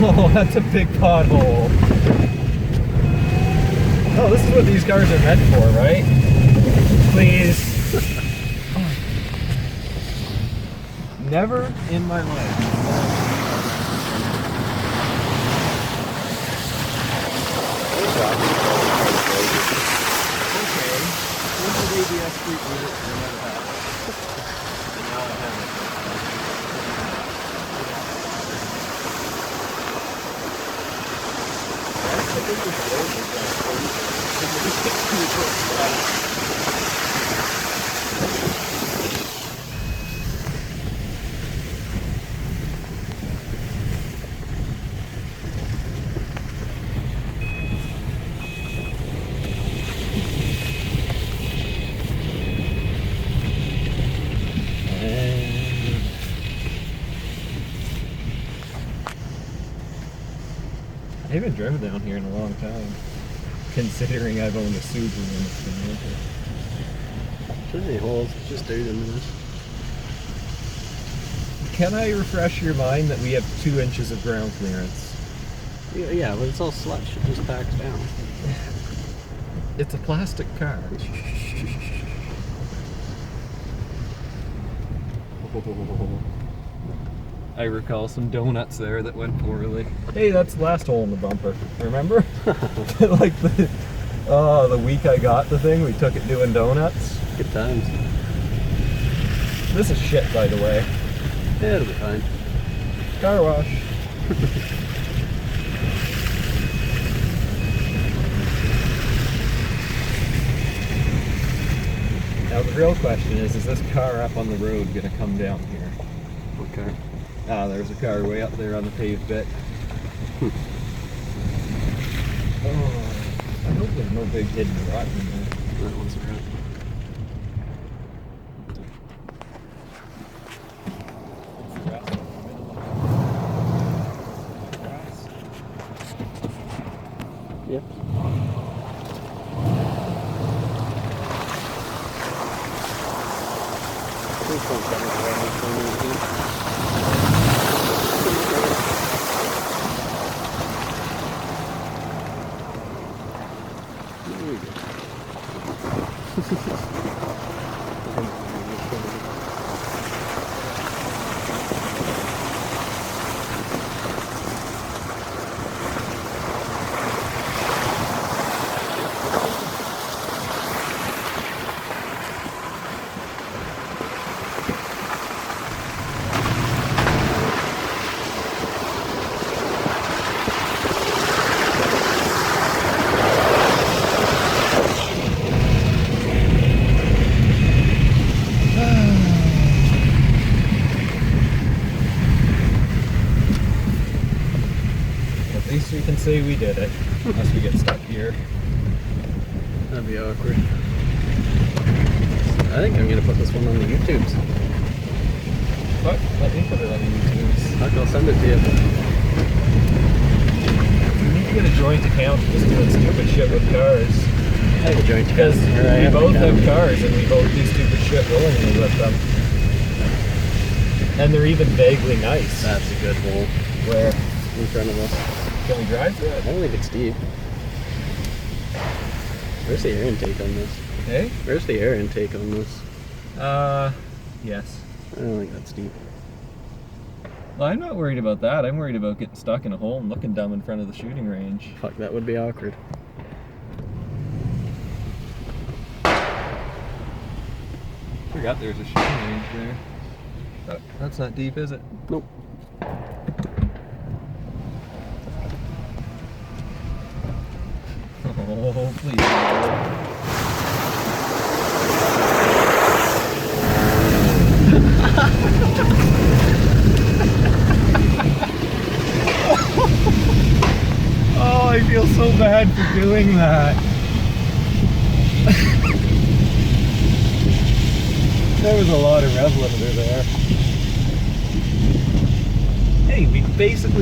Oh, that's a big pothole. Oh, this is what these cars are meant for, right? Please. Never in my life. Okay. Where's the ABS street unit? Remember that. And now I have it. I haven't driven down here in a long time, considering I've owned a Subaru and it's been winter. There's any holes, it's just dirt in this. Can I refresh your mind that we have 2 inches of ground clearance? Yeah, but it's all slush, it just packs down. It's a plastic car. I recall some donuts there that went poorly. Hey, that's the last hole in the bumper. Remember? Like the week I got the thing, we took it doing donuts. Good times. This is shit, by the way. Yeah, it'll be fine. Car wash. Now the real question is this car up on the road gonna come down here? Okay. Ah, there's a car way up there on the paved bit. Oh, I hope there's no big hidden rut in there. That one's right. Yep. At least we can say we did it, unless we get stuck here. That'd be awkward. I think I'm gonna put this one on the YouTubes. What? Let me put it on the YouTubes. I'll send it to you. We need to get a joint account just doing stupid shit with cars. I have a joint Because account. we both have cars and we both do stupid shit willingly with them. And they're even vaguely nice. That's a good hole. Where? In front of us. Can we drive through I it? don't think it's deep. Where's the air intake on this? Hey? Where's the air intake on this? Yes. I don't think that's deep. Well, I'm not worried about that. I'm worried about getting stuck in a hole and looking dumb in front of the shooting range. Fuck, that would be awkward. Forgot there's a shooting range there. But that's not deep, is it? Nope. Oh, please. No. Oh, I feel so bad for doing that. There was a lot of rev limiter there. Hey, we basically